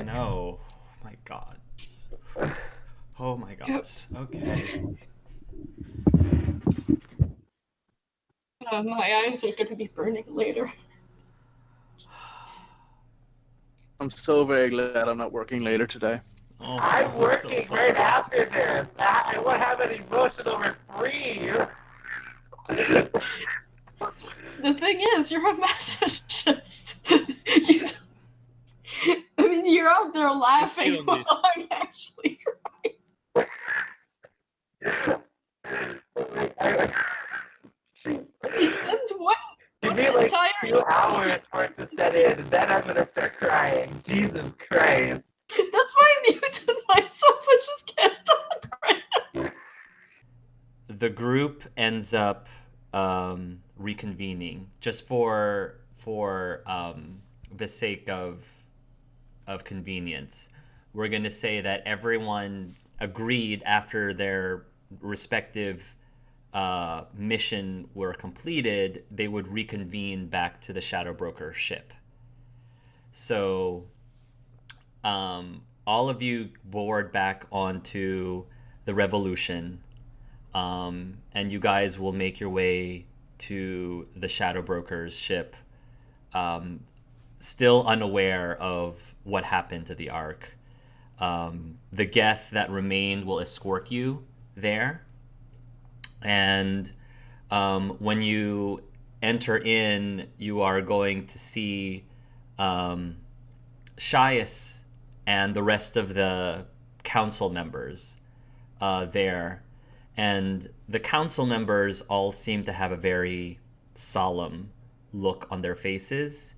like. No. Oh my god. Oh my gosh. Okay. My eyes are gonna be burning later. I'm so very glad I'm not working later today. Oh, I'm working so right sorry. after this. I won't have an emotional reprieve. The thing is, you're a masochist. You don't... I mean, you're out there laughing You while don't I'm actually You spend one Give me like entire 2 hours for it to set in, and then I'm gonna start crying. Jesus Christ. That's why I muted myself. I just can't talk right now. The group ends up reconvening just for the sake of convenience. We're going to say that everyone agreed after their respective mission were completed, they would reconvene back to the Shadow Broker ship. So all of you board back onto the Revolution, and you guys will make your way to the Shadow Broker's ship, still unaware of what happened to the Ark. The Geth that remained will escort you there, and when you enter in, you are going to see Shias and the rest of the council members there. And the council members all seem to have a very solemn look on their faces.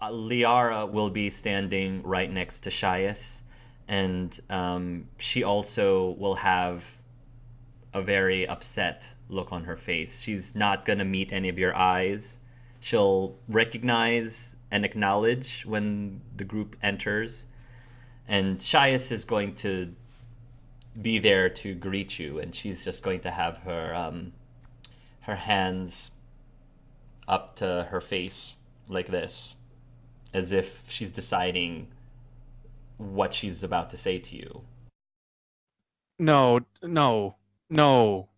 Liara will be standing right next to Shias, and she also will have a very upset look on her face. She's not going to meet any of your eyes. She'll recognize and acknowledge when the group enters, and Shias is going to be there to greet you, and she's just going to have her hands up to her face like this, as if she's deciding what she's about to say to you. No, no, no,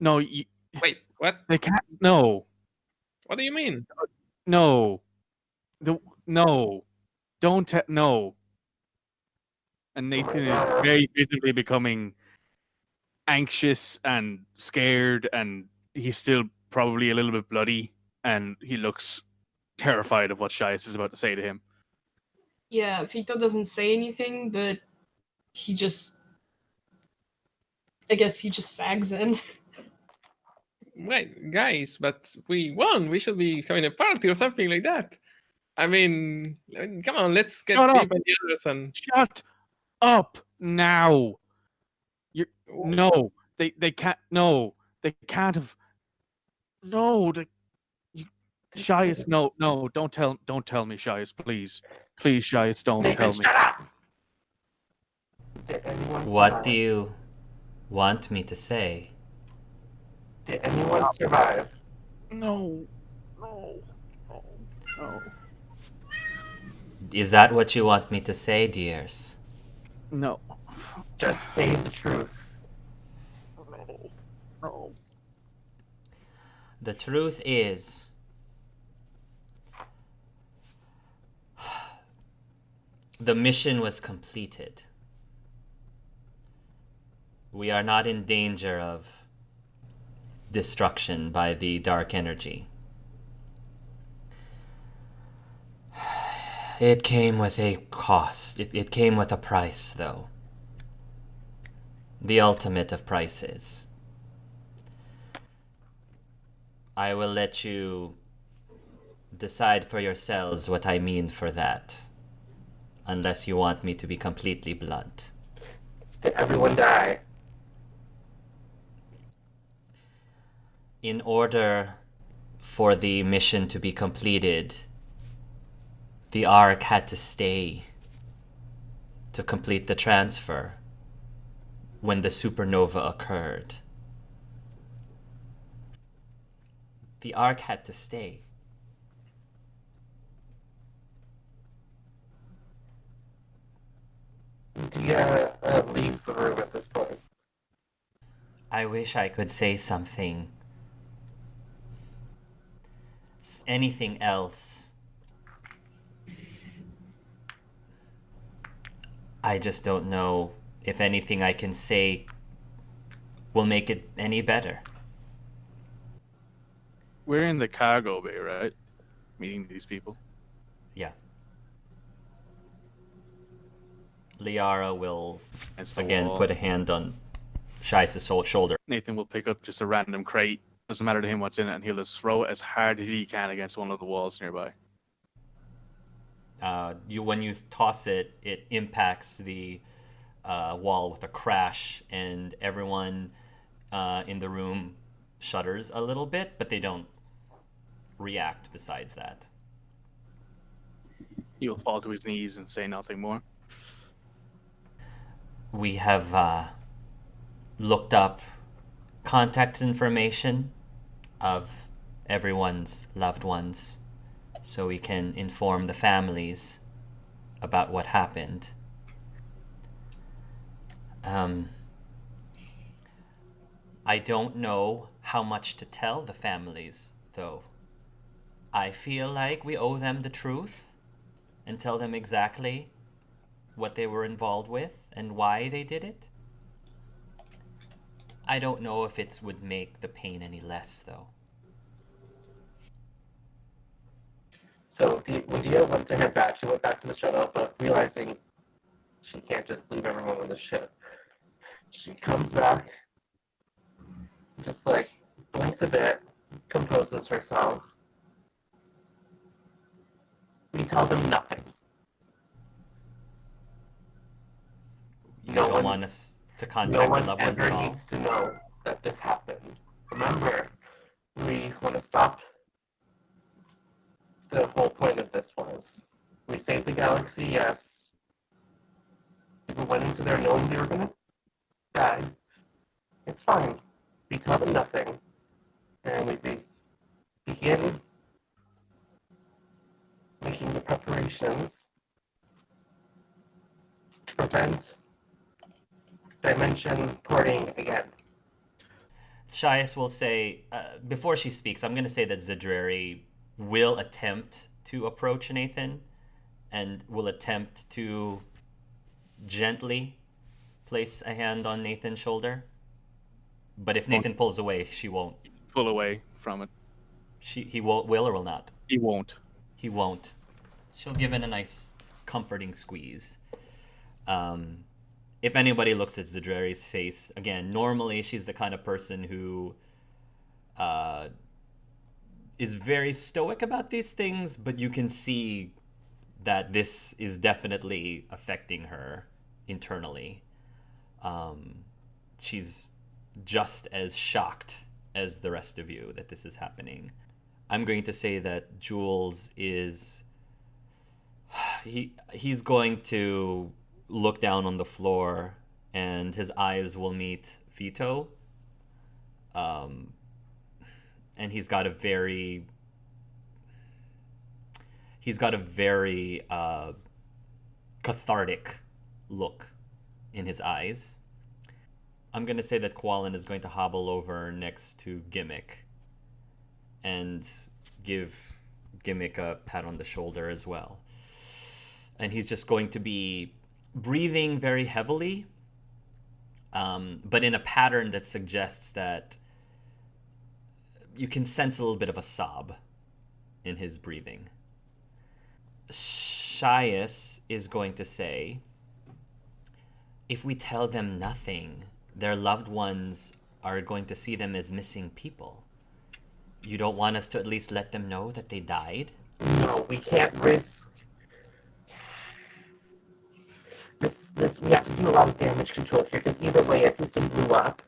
no. Wait, what? They can't. No, What do you mean? no, no. Don't no. And Nathan is very visibly becoming anxious and scared, and he's still probably a little bit bloody, and he looks terrified of what Shias is about to say to him. Yeah, Vito doesn't say anything, but he just... I guess he just sags in. Wait, guys, but we won. We should be having a party or something like that. I mean, come on, let's get Shut up. people the others and Shut up now. No, they can't. No, they can't have. No, Shias, no, don't tell me, Shias, please, Shias, don't Nathan, tell me. shut up! Did anyone What survive? do you want me to say? Did anyone survive? No. Is that what you want me to say, dears? No. Just say the truth. No. The truth is, the mission was completed. We are not in danger of destruction by the dark energy. It came with a cost. It came with a price, though. The ultimate of prices. I will let you decide for yourselves what I mean for that, unless you want me to be completely blunt. Did everyone die? In order for the mission to be completed, the Ark had to stay to complete the transfer when the supernova occurred. The Ark had to stay. Dia leaves the room at this point. I wish I could say something. Anything else. I just don't know if anything I can say will make it any better. We're in the cargo bay, right? Meeting these people. Yeah. Liara will Against the again wall. put a hand on Shice's shoulder. Nathan will pick up just a random crate. Doesn't matter to him what's in it, and he'll just throw it as hard as he can against one of the walls nearby. When you toss it, it impacts the wall with a crash, and everyone in the room shudders a little bit, but they don't react besides that. He will fall to his knees and say nothing more. We have looked up contact information of everyone's loved ones so we can inform the families about what happened. I don't know how much to tell the families, though. I feel like we owe them the truth and tell them exactly what they were involved with and why they did it. I don't know if it would make the pain any less, though. So when Dia went to head back, she went back to the shuttle, but realizing she can't just leave everyone on the ship, she comes back, just like blinks a bit, composes herself. We tell them nothing. You No don't one- want us to No contact the one loved ones ever at all? needs to know that this happened. Remember, we want to stop. The whole point of this was we saved the galaxy, yes. People went into there knowing they were going to die. It's fine. We tell them nothing. And we begin making the preparations to prevent dimension porting again. Shias will say, before she speaks, I'm going to say that Zadrari will attempt to approach Nathan and will attempt to gently place a hand on Nathan's shoulder. But if Nathan pulls away, she won't. Pull away from it. He will or will not? He won't. He won't. She'll give it a nice comforting squeeze. If anybody looks at Zadrari's face, again, normally she's the kind of person who is very stoic about these things, but you can see that this is definitely affecting her internally. She's just as shocked as the rest of you that this is happening. I'm going to say that Jules is... He's going to look down on the floor and his eyes will meet Vito. And he's got a very cathartic look in his eyes. I'm going to say that Quallen is going to hobble over next to Gimmick and give Gimmick a pat on the shoulder as well. And he's just going to be breathing very heavily, but in a pattern that suggests that you can sense a little bit of a sob in his breathing. Shias is going to say, if we tell them nothing, their loved ones are going to see them as missing people. You don't want us to at least let them know that they died? No, we can't risk this. We have to do a lot of damage control here, because either way, a system blew up.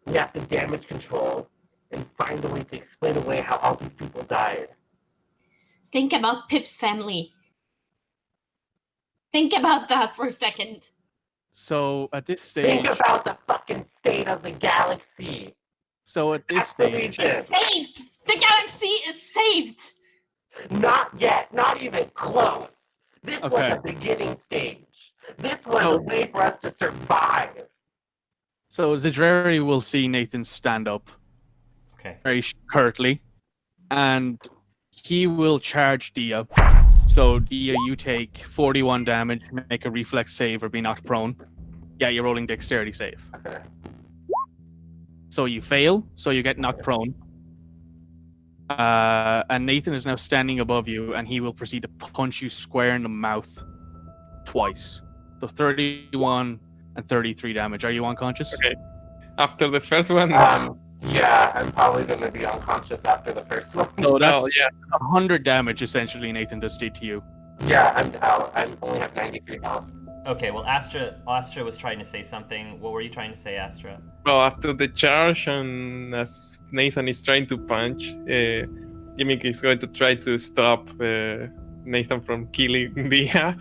We have to damage control and find a way to explain away how all these people died. Think about Pip's family. Think about that for a second. So at this stage, Think about the fucking state of the galaxy. so at this That's the stage, reason. It's saved! The galaxy is saved! Not yet, not even close. This was Okay. a beginning stage. This was No. a way for us to survive. So Zidreri will see Nathan stand up Okay. very curtly, and he will charge Dia. So Dia, you take 41 damage, make a reflex save, or be knocked prone. Yeah, you're rolling dexterity save. Okay. So you fail, so you get knocked prone. And Nathan is now standing above you, and he will proceed to punch you square in the mouth twice. So 31 and 33 damage. Are you unconscious? Okay. After the first one, Yeah, I'm probably going to be unconscious after the first one. So that's yeah. 100 damage essentially Nathan does to you. Yeah, I'm out. I only have 93 health. Okay, well, Astra was trying to say something. What were you trying to say, Astra? Well, after the charge, and as Nathan is trying to punch, Gimmick is going to try to stop Nathan from killing Dia.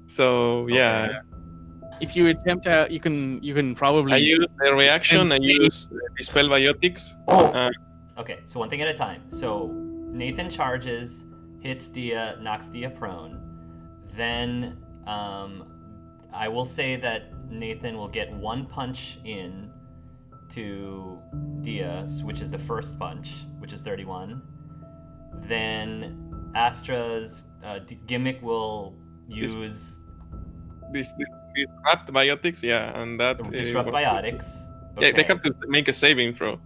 So yeah, Okay. If you attempt to, you can probably. I use the reaction. I use Dispel Biotics. Oh, Okay, so one thing at a time. So Nathan charges, hits Dia, knocks Dia prone. Then I will say that Nathan will get one punch in to Dia, which is the first punch, which is 31. Then Astra's Gimmick will use This disrupt biotics, yeah, and that Disrupt Biotics. Yeah, they Okay. have to make a saving throw.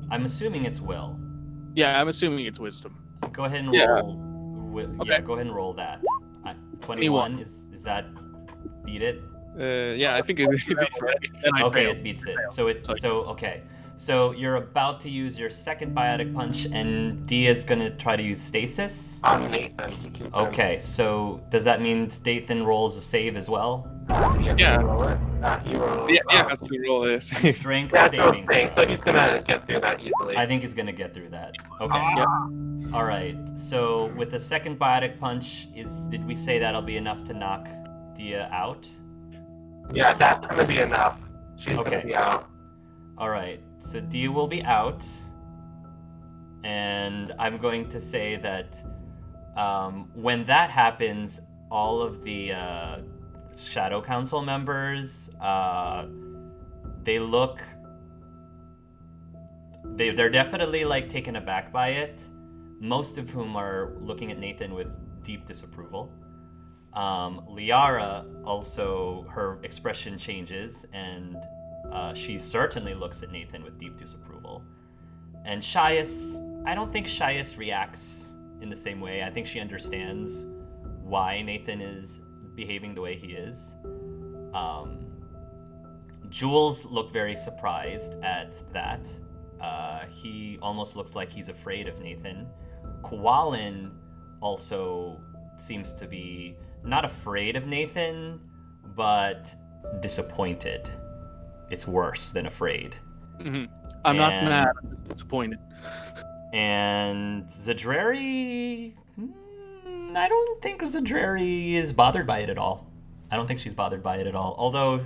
I'm assuming it's Will. Yeah, I'm assuming it's wisdom. Go ahead and Yeah. roll. Yeah, Okay. go ahead and roll that. 21 is that beat it? Yeah, I think it's right. Then I Okay, fail. it beats it. Sorry. Okay. So you're about to use your second biotic punch, and Dia's gonna try to use stasis. on Nathan to keep him. Okay, so does that mean Nathan rolls a save as well? Yeah. He rolls. Yeah, has to roll a save. Strength That's what I'm saving. saying. So he's gonna get through that easily. I think he's gonna get through that. Okay. Yeah. All right. So with the second biotic punch, did we say that'll be enough to knock Dia out? Yeah, that's gonna be enough. She's Okay. gonna be out. All right. So Dia will be out, and I'm going to say that when that happens, all of the Shadow Council members, they look. They're definitely like taken aback by it. Most of whom are looking at Nathan with deep disapproval. Liara also, her expression changes, and she certainly looks at Nathan with deep disapproval. And Shias, I don't think Shias reacts in the same way. I think she understands why Nathan is behaving the way he is. Jules looked very surprised at that. He almost looks like he's afraid of Nathan. Kowalin also seems to be not afraid of Nathan, but disappointed. It's worse than afraid. Mm-hmm. I'm not And- mad. I'm just disappointed. And Zidreri, I don't think Zidreri is bothered by it at all. I don't think she's bothered by it at all. Although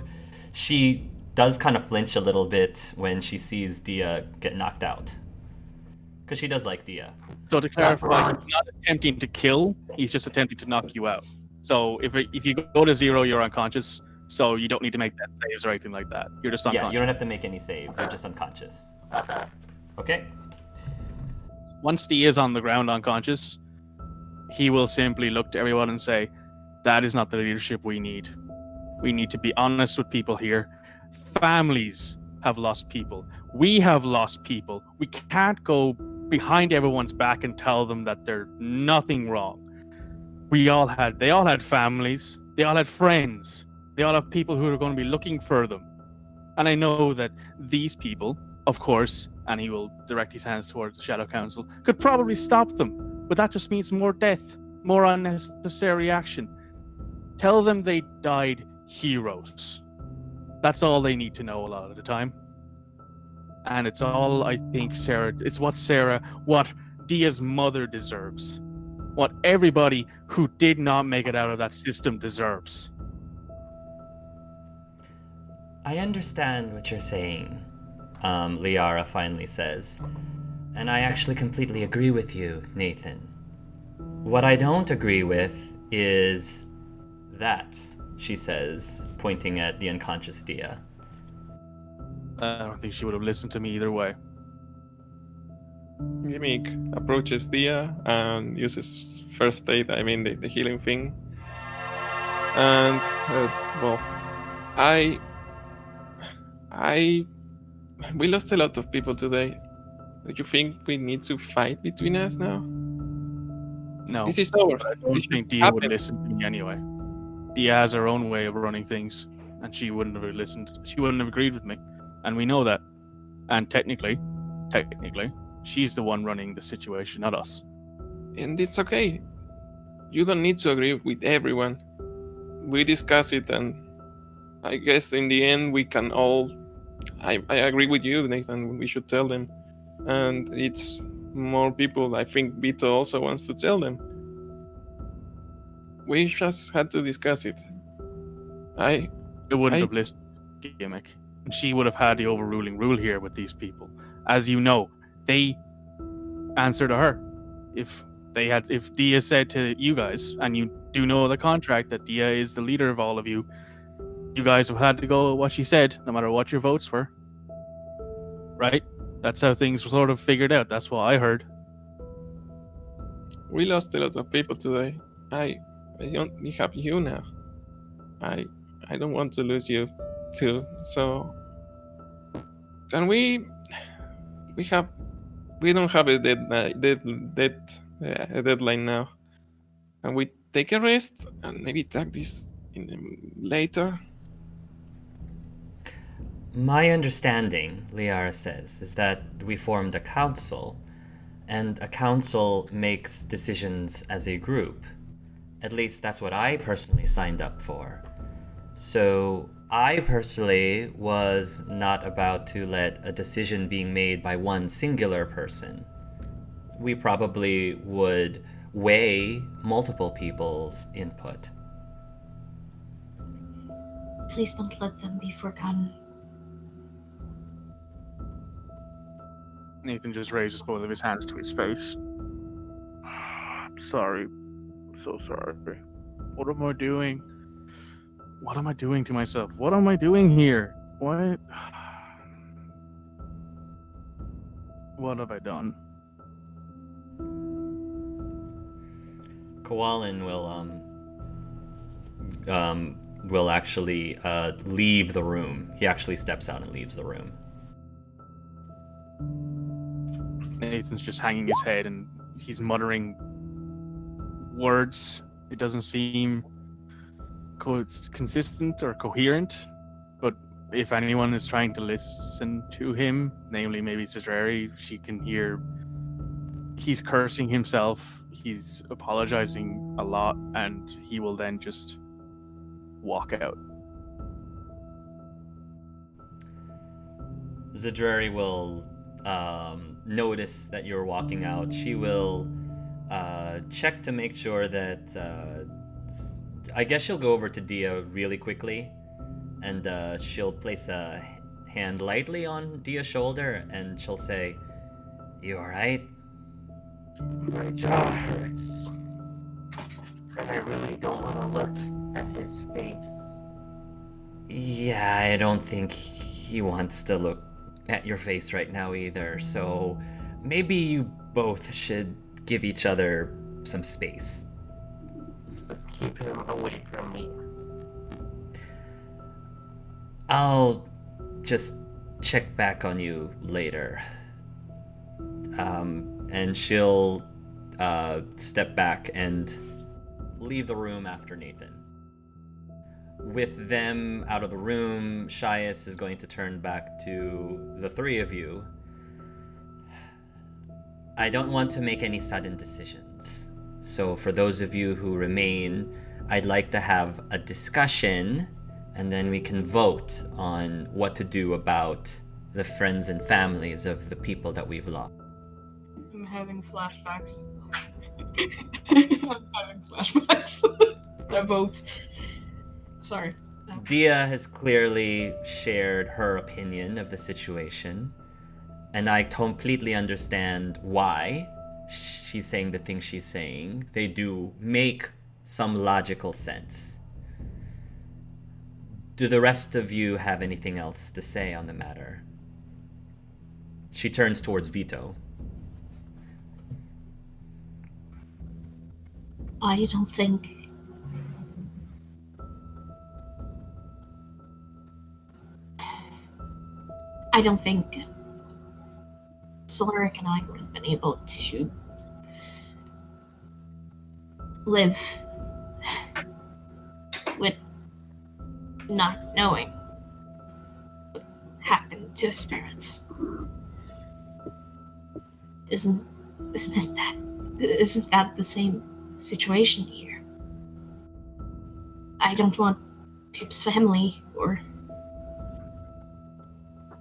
she does kind of flinch a little bit when she sees Dia get knocked out. Because she does like Dia. So to clarify, he's not attempting to kill. He's just attempting to knock you out. So if you go to 0, you're unconscious. So you don't need to make death saves or anything like that. You're just unconscious. Yeah, you don't have to make any saves. You're just unconscious. Okay. Okay? Once Dia is on the ground unconscious, he will simply look to everyone and say, "That is not the leadership we need. We need to be honest with people here. Families have lost people. We have lost people. We can't go behind everyone's back and tell them that they're nothing wrong. They all had families. They all had friends. They all have people who are going to be looking for them. And I know that these people, of course," and he will direct his hands towards the Shadow Council, "could probably stop them. But that just means more death, more unnecessary action. Tell them they died heroes. That's all they need to know a lot of the time. And it's all, I think, what Dia's mother deserves. What everybody who did not make it out of that system deserves." I understand what you're saying, Liara finally says. And I actually completely agree with you, Nathan. What I don't agree with is that she says, pointing at the unconscious Dia. I don't think she would have listened to me either way. Gimmick approaches Dia and uses first aid, I mean the healing thing. And, well, we lost a lot of people today. Do you think we need to fight between us now? No, This is ours. I don't This think is Dia would happened. listen to me anyway. Dia has her own way of running things, and she wouldn't have listened. She wouldn't have agreed with me, and we know that. And technically, she's the one running the situation, not us. And it's okay. You don't need to agree with everyone. We discuss it, and I guess in the end we can all. I agree with you, Nathan. We should tell them, and it's more people. I think Vito also wants to tell them. We just had to discuss it. It wouldn't I- have listened, Gimmick. She would have had the overruling rule here with these people. As you know, they answer to her. If Dia said to you guys, and you do know the contract that Dia is the leader of all of you, you guys have had to go with what she said, no matter what your votes were. Right? That's how things were sort of figured out. That's what I heard. We lost a lot of people today. I only have you now. I don't want to lose you too. So can we don't have a deadline now. Can we take a rest and maybe tag this in later? My understanding, Liara says, is that we formed a council, and a council makes decisions as a group. At least that's what I personally signed up for. So I personally was not about to let a decision being made by one singular person. We probably would weigh multiple people's input. Please don't let them be forgotten. Nathan just raises both of his hands to his face. I'm sorry. I'm so sorry. What am I doing? What am I doing to myself? What am I doing here? What? What have I done? Kowalin will actually leave the room. He actually steps out and leaves the room. Nathan's just hanging his head and he's muttering words. It doesn't seem consistent or coherent. But if anyone is trying to listen to him, namely maybe Citreri, she can hear he's cursing himself. He's apologizing a lot, and he will then just walk out. Zidrari will notice that you're walking out. She will check to make sure that I guess she'll go over to Dia really quickly, and she'll place a hand lightly on Dia's shoulder, and she'll say, "You alright?" My jaw hurts. And I really don't want to look at his face. Yeah, I don't think he wants to look at your face right now either, so maybe you both should give each other some space. Just keep him away from me. I'll just check back on you later. And she'll step back and leave the room after Nathan. With them out of the room, Shias is going to turn back to the three of you. I don't want to make any sudden decisions. So for those of you who remain, I'd like to have a discussion, and then we can vote on what to do about the friends and families of the people that we've lost. I'm having flashbacks. I'm having flashbacks. I vote. Sorry. Dia has clearly shared her opinion of the situation, and I completely understand why she's saying the things she's saying. They do make some logical sense. Do the rest of you have anything else to say on the matter? She turns towards Vito. I don't think. I don't think Solaric and I would have been able to live with not knowing what happened to his parents. Isn't that the same situation here? I don't want Pip's family or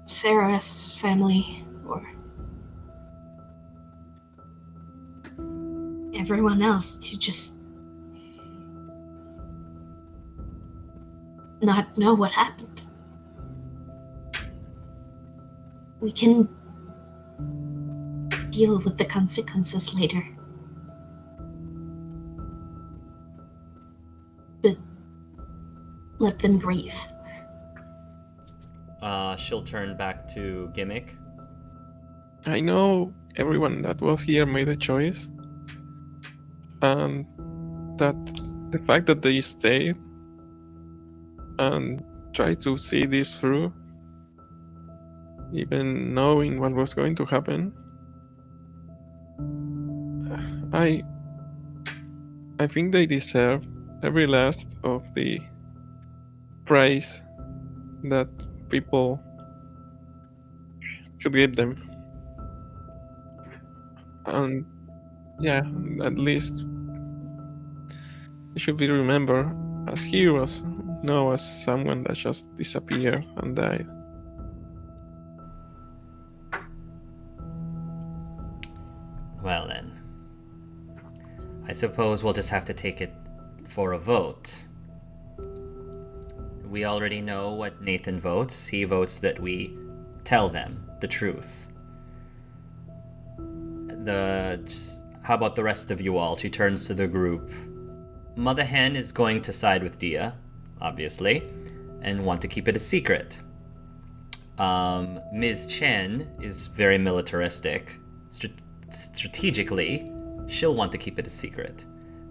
Sarah's family or everyone else to just not know what happened. We can deal with the consequences later. But let them grieve. She'll turn back to Gimmick. I know everyone that was here made a choice, and that the fact that they stayed and tried to see this through, even knowing what was going to happen, I think they deserve every last of the praise that people should give them. And yeah, at least they should be remembered as heroes, not as someone that just disappeared and died. Well then, I suppose we'll just have to take it for a vote. We already know what Nathan votes. He votes that we tell them the truth. How about the rest of you all? She turns to the group. Mother Hen is going to side with Dia, obviously, and want to keep it a secret. Ms. Chen is very militaristic. Strategically, she'll want to keep it a secret.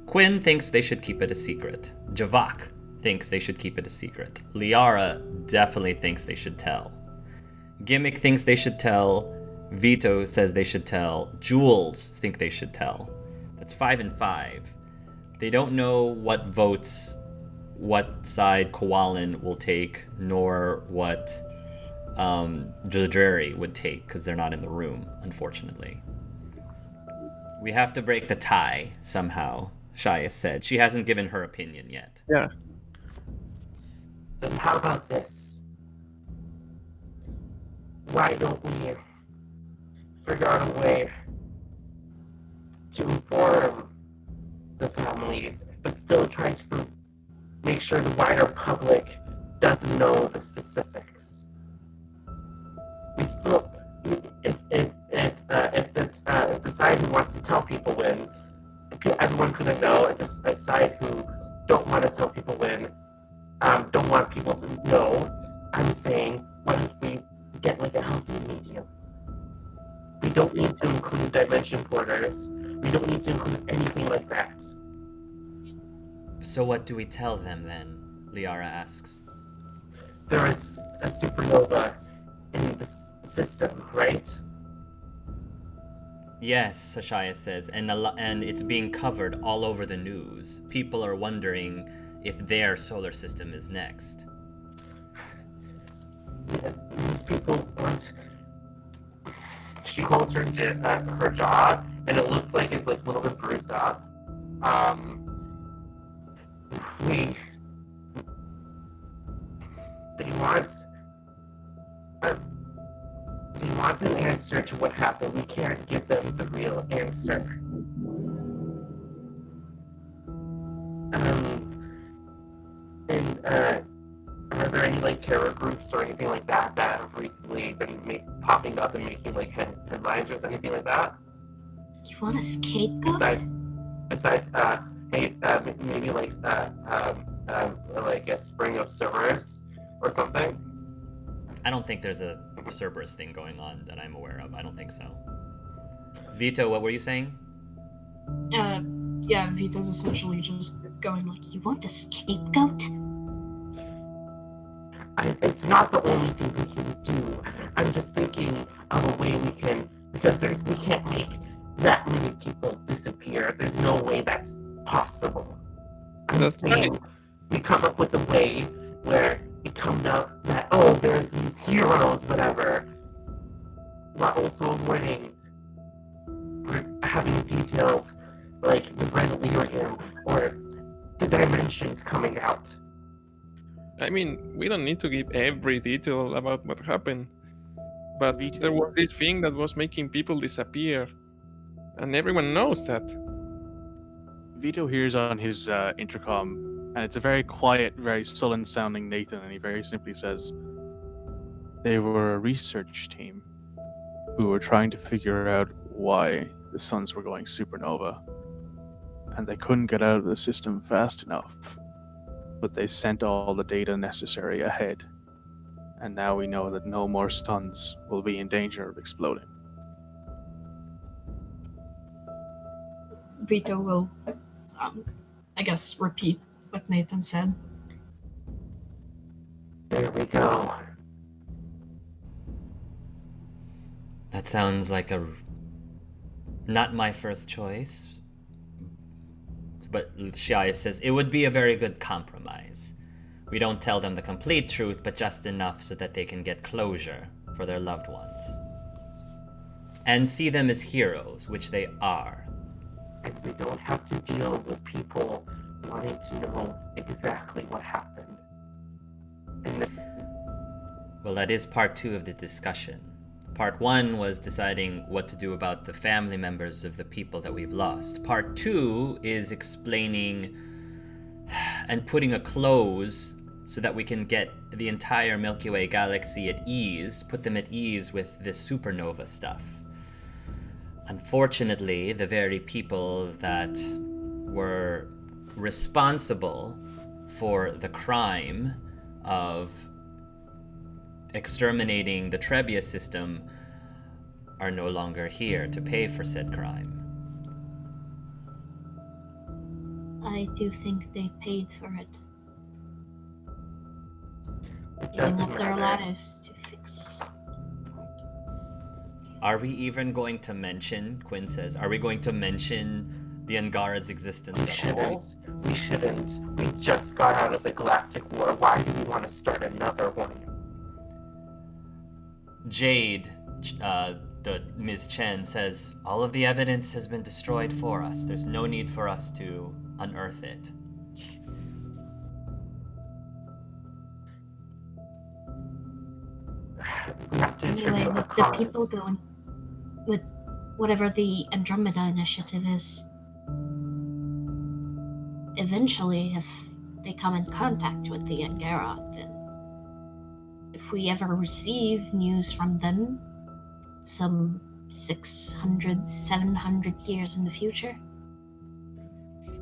Quinn thinks they should keep it a secret. Javak thinks they should keep it a secret. Liara definitely thinks they should tell. Gimmick thinks they should tell. Vito says they should tell. Jules think they should tell. That's 5 and 5. They don't know what side Kowalin will take, nor what Jadreri would take, because they're not in the room, unfortunately. We have to break the tie somehow, Shaya said. She hasn't given her opinion yet. Yeah. Then how about this? Why don't we figure out a way to inform the families, but still try to make sure the wider public doesn't know the specifics? We still, if the side who wants to tell people when, everyone's going to know, and the side who don't want to tell people when, don't want people to know, I'm saying, what if we get like a healthy medium? We don't need to include dimension porters. We don't need to include anything like that. So what do we tell them then? Liara asks. There is a supernova in the system, right? Yes, Sashaya says, and it's being covered all over the news. People are wondering if their solar system is next. These people want. She holds her jaw, and it looks like it's like a little bit bruised up. They want an answer to what happened. We can't give them the real answer. Are there any like terror groups or anything like that that have recently been popping up and making like headlines or anything like that? You want a scapegoat? Besides, maybe like a spring of Cerberus or something? I don't think there's a Cerberus thing going on that I'm aware of. I don't think so. Vito, what were you saying? Yeah, Vito's essentially just going like, You want a scapegoat? It's not the only thing we can do. I'm just thinking of a way we can, because we can't make that many people disappear. There's no way that's possible. I'm That's saying we come up with a way where it comes out that, oh, there are these heroes, whatever, while also avoiding having details like the red lyrium or the dimensions coming out. I mean, we don't need to give every detail about what happened, but there was this thing that was making people disappear, and everyone knows that. Vito hears on his intercom, and it's a very quiet, very sullen sounding Nathan, and he very simply says, "They were a research team who were trying to figure out why the suns were going supernova, and they couldn't get out of the system fast enough, but they sent all the data necessary ahead, and now we know that no more suns will be in danger of exploding." Vito will, I guess, repeat what Nathan said. There we go. That sounds like not my first choice. But Shia says it would be a very good compromise. We don't tell them the complete truth, but just enough so that they can get closure for their loved ones. And see them as heroes, which they are. And we don't have to deal with people wanting to know exactly what happened. Well, that is part 2 of the discussion. Part 1 was deciding what to do about the family members of the people that we've lost. Part 2 is explaining and putting a close so that we can get the entire Milky Way galaxy at ease, put them at ease with this supernova stuff. Unfortunately, the very people that were responsible for the crime of exterminating the Trebia system are no longer here to pay for said crime. I do think they paid for it. It Giving doesn't up their matter. lives to fix. Are we even going to mention, Quinn says, are we going to mention the Angara's existence at all? We shouldn't. We just got out of the Galactic War. Why do we want to start another one? Jade, the Ms. Chen, says, all of the evidence has been destroyed for us. There's no need for us to unearth it. We have to Anyway, attribute a with the cause. people going, with whatever the Andromeda initiative is, eventually, if they come in contact with the Angara, then if we ever receive news from them, some 600, 700 years in the future,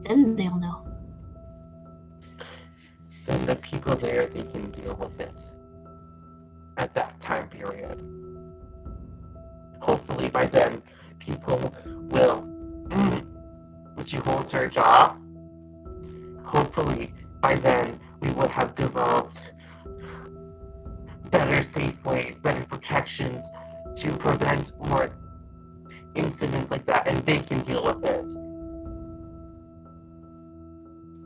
then they'll know. Then the people there, they can deal with it at that time period. Hopefully by then, people will, would you hold her jaw? Hopefully by then, we would have developed better safe ways, better protections to prevent more incidents like that, and they can deal with it.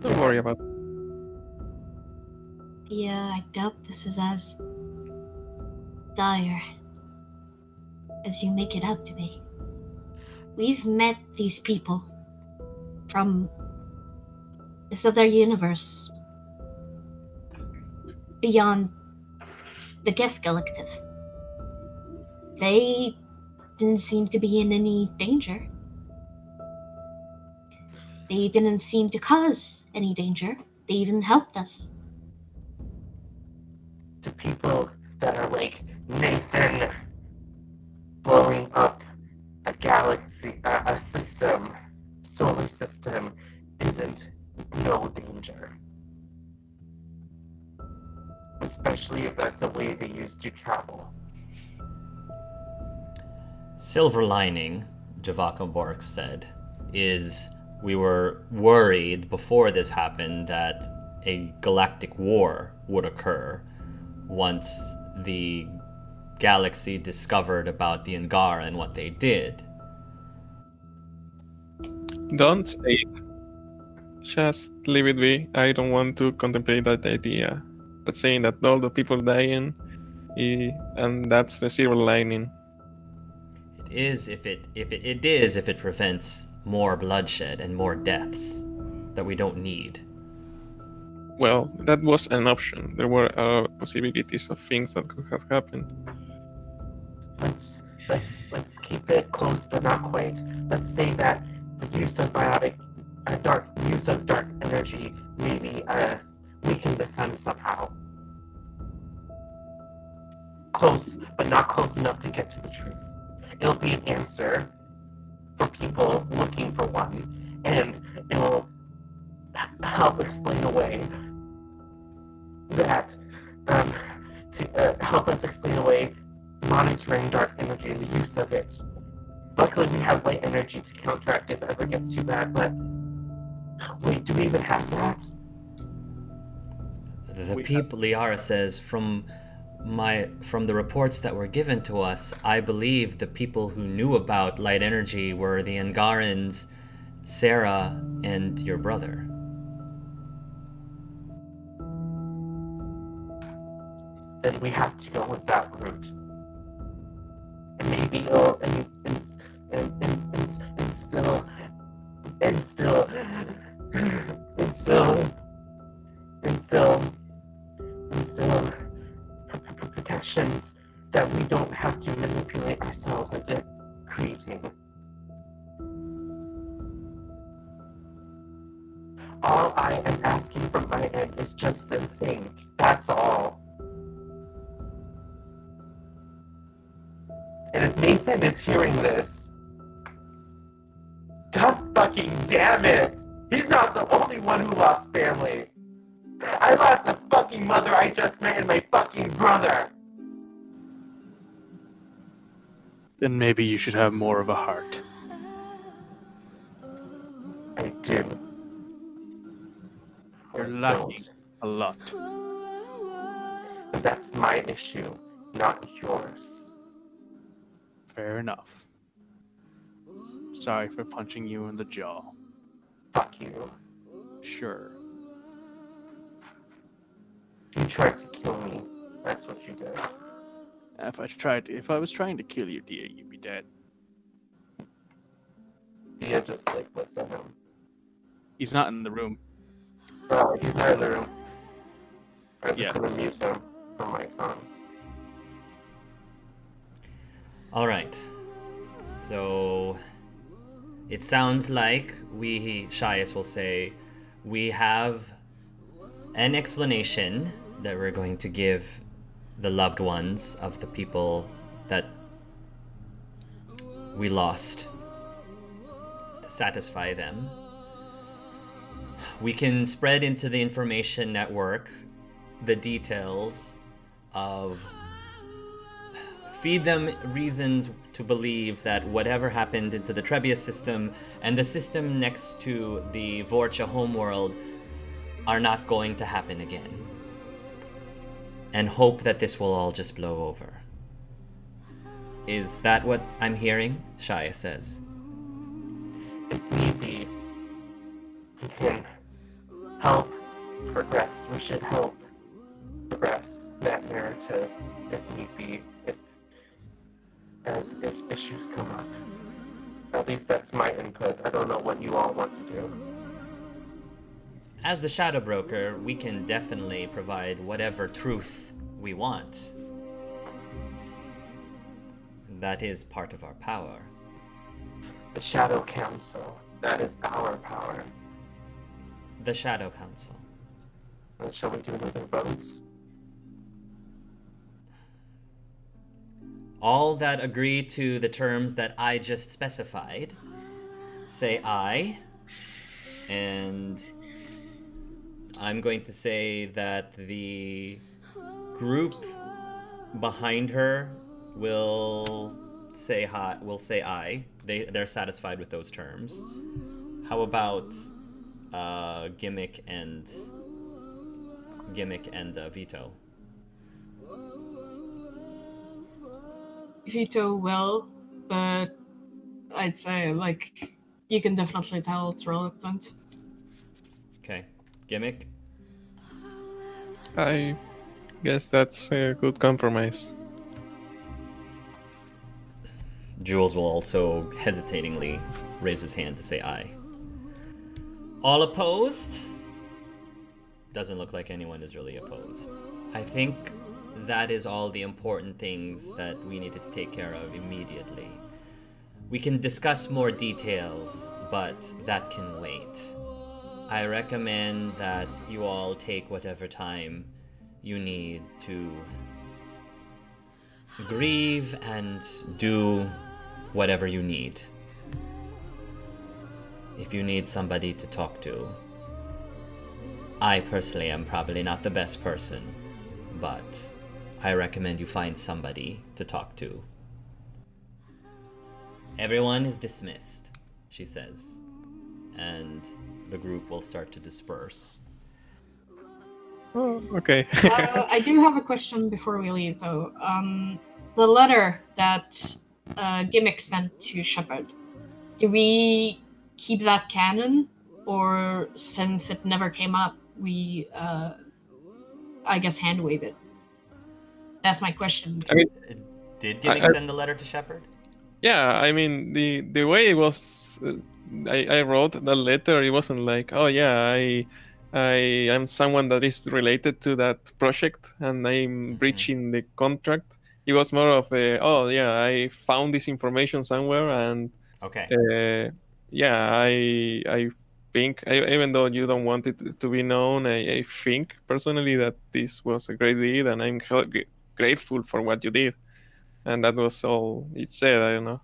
Don't worry about it. Yeah, I doubt this is as dire as you make it out to be. We've met these people from this other universe beyond the Geth Collective. They didn't seem to be in any danger. They didn't seem to cause any danger. They even helped us. To people that are like Nathan blowing up a galaxy, a system, solar system, isn't no danger. especially if that's a way they use to travel. Silver lining, Javakamborg said, is we were worried before this happened that a galactic war would occur once the galaxy discovered about the Angara and what they did. Don't say it. Just leave it be. I don't want to contemplate that idea. But saying that all the people dying, and that's the silver lining. It is if it prevents more bloodshed and more deaths that we don't need. Well, that was an option. There were possibilities of things that could have happened. Let's keep it close but not quite. Let's say that the use of dark energy maybe weaken the sun somehow. Close, but not close enough to get to the truth. It'll be an answer for people looking for one, and it'll help explain away that help us explain away monitoring dark energy and the use of it. Luckily, we have light energy to counteract if it ever gets too bad, but wait, do we even have that? Liara says, from the reports that were given to us, I believe the people who knew about light energy were the Angarans, Sarah, and your brother. Then we have to go with that route. And maybe it'll instill protections that we don't have to manipulate ourselves into creating. All I am asking from my end is just to think. That's all. And if Nathan is hearing this, God fucking damn it! He's not the only one who lost family. I lost the fucking mother I just met and my fucking brother. Then maybe you should have more of a heart. I do. You're Or lacking don't. a lot. And that's my issue, not yours. Fair enough. Sorry for punching you in the jaw. Fuck you. Sure. You tried to kill me. That's what you did. If I was trying to kill you, dear, you'd be dead. Dia just looks at him. He's not in the room. Bro, he's not in the room. I'm just Yeah. gonna mute him from my comms. All right. So it sounds like Shias will say, we have an explanation that we're going to give the loved ones of the people that we lost to satisfy them. We can spread into the information network the details of feed them reasons to believe that whatever happened into the Trebia system and the system next to the Vorcha homeworld are not going to happen again. And hope that this will all just blow over. Is that what I'm hearing? Shia says. If need be, we can help progress. We should help progress that narrative if need be, if issues come up. At least that's my input. I don't know what you all want to do. As the Shadow Broker, we can definitely provide whatever truth we want. That is part of our power. The Shadow Council. That is our power. The Shadow Council. Shall we do another vote? All that agree to the terms that I just specified, say aye. And I'm going to say that the group behind her will say hi. Will say I. They're satisfied with those terms. How about Gimmick and Vito? Vito will, but I'd say like you can definitely tell it's reluctant. Okay, Gimmick. I guess that's a good compromise. Jules will also hesitatingly raise his hand to say aye. All opposed? Doesn't look like anyone is really opposed. I think that is all the important things that we needed to take care of immediately. We can discuss more details, but that can wait. I recommend that you all take whatever time you need to grieve and do whatever you need. If you need somebody to talk to, I personally am probably not the best person, but I recommend you find somebody to talk to. Everyone is dismissed, she says, and the group will start to disperse. Oh, okay. I do have a question before we leave, though. The letter that Gimmick sent to Shepard, do we keep that canon, or since it never came up, we, I guess, hand wave it? That's my question. I mean, Did Gimmick send the letter to Shepard? yeah, I mean the way it was, I wrote the letter. It wasn't like, oh yeah, I am someone that is related to that project and I'm breaching the contract. It was more of a, oh yeah, I found this information somewhere and okay. Yeah, I think even though you don't want it to be known, I think personally that this was a great deed and I'm grateful for what you did. And that was all it said. I don't know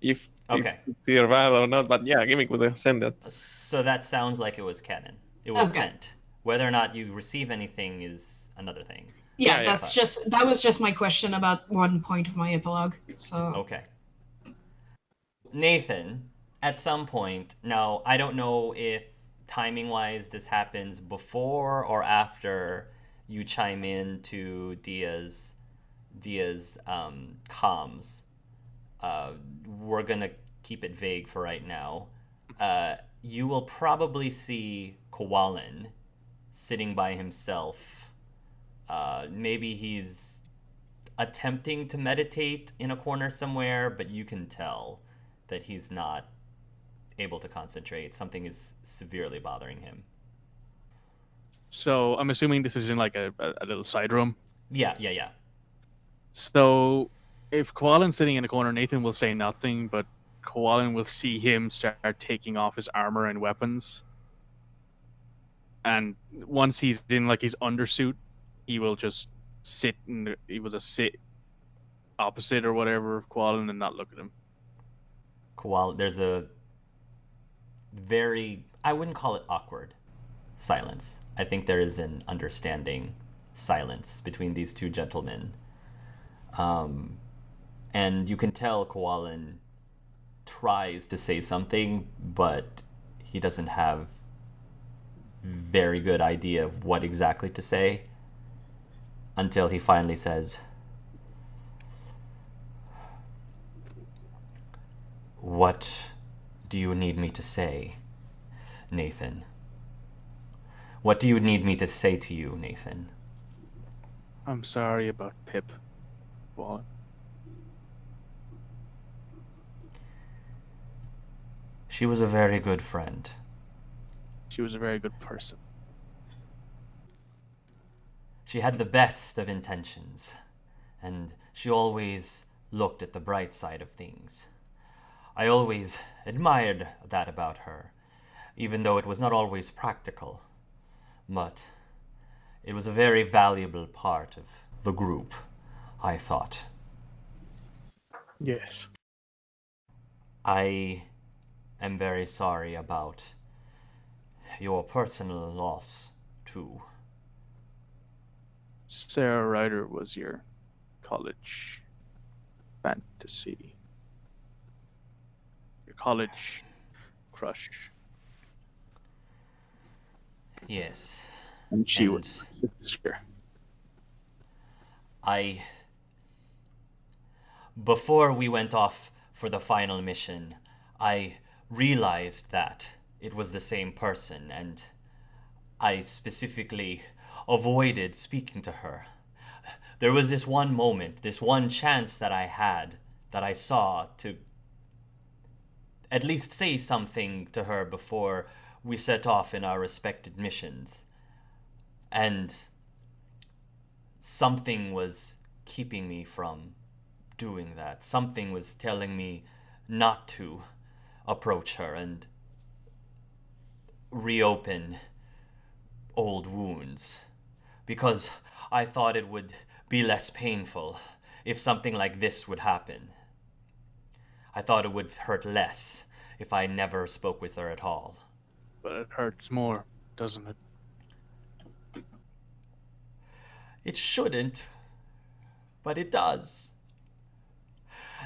if Okay. it's either bad or not, but yeah, Gimmick would have sent that. So that sounds like it was canon. It was Okay. sent. Whether or not you receive anything is another thing. Yeah, Yeah, that was just my question about one point of my epilogue. So Okay. Nathan, at some point, now I don't know if timing wise this happens before or after you chime in to Dia's comms. We're gonna keep it vague for right now. You will probably see Kowalin sitting by himself. Maybe he's attempting to meditate in a corner somewhere, but you can tell that he's not able to concentrate. Something is severely bothering him. So I'm assuming this is in like a little side room. Yeah. So if Koalin's sitting in a corner, Nathan will say nothing, but Kowalin will see him start taking off his armor and weapons. And once he's in like his undersuit, he will just sit opposite or whatever of Kowalin and not look at him. Kowalin, there's a very, I wouldn't call it awkward silence. I think there is an understanding silence between these two gentlemen. And you can tell Kowalin tries to say something, but he doesn't have very good idea of what exactly to say until he finally says, "What do you need me to say, Nathan? What do you need me to say to you, Nathan?" I'm sorry about Pip, Kowalin. She was a very good friend. She was a very good person. She had the best of intentions, and she always looked at the bright side of things. I always admired that about her, even though it was not always practical. But it was a very valuable part of the group, I thought. Yes. I am very sorry about your personal loss, too. Sarah Ryder was your college fantasy. Your college crush. Yes. And she And was my sister. before we went off for the final mission, I realized that it was the same person, and I specifically avoided speaking to her. There was this one moment, this one chance that I had, that I saw to at least say something to her before we set off in our respected missions. And something was keeping me from doing that. Something was telling me not to approach her and reopen old wounds, because I thought it would be less painful if something like this would happen. I thought it would hurt less if I never spoke with her at all. But it hurts more, doesn't it? It shouldn't, but it does.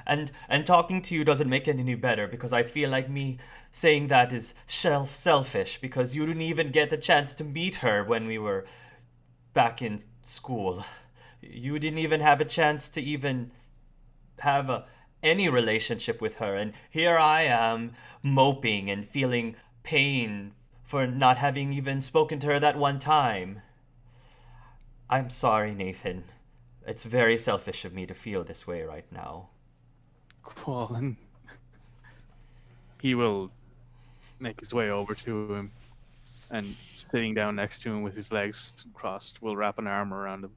And talking to you doesn't make it any better, because I feel like me saying that is selfish, because you didn't even get a chance to meet her when we were back in school. You didn't even have a chance to even have any relationship with her, and here I am moping and feeling pain for not having even spoken to her that one time. I'm sorry, Nathan. It's very selfish of me to feel this way right now. Quallen. He will make his way over to him, and sitting down next to him with his legs crossed, will wrap an arm around him.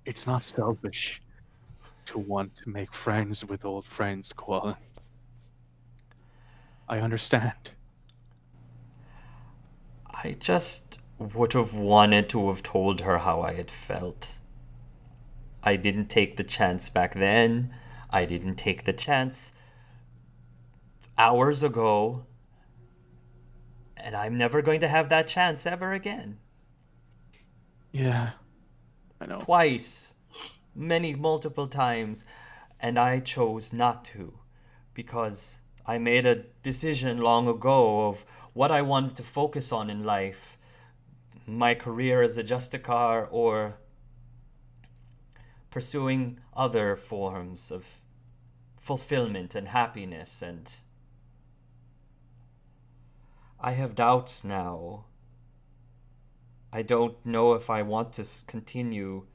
It's not selfish to want to make friends with old friends, Quallen. I understand. I just would have wanted to have told her how I had felt. I didn't take the chance back then. I didn't take the chance hours ago. And I'm never going to have that chance ever again. Yeah, I know. Twice. Multiple times. And I chose not to, because I made a decision long ago of what I wanted to focus on in life. My career as a Justicar, or pursuing other forms of fulfillment and happiness, and I have doubts now. I don't know if I want to continue.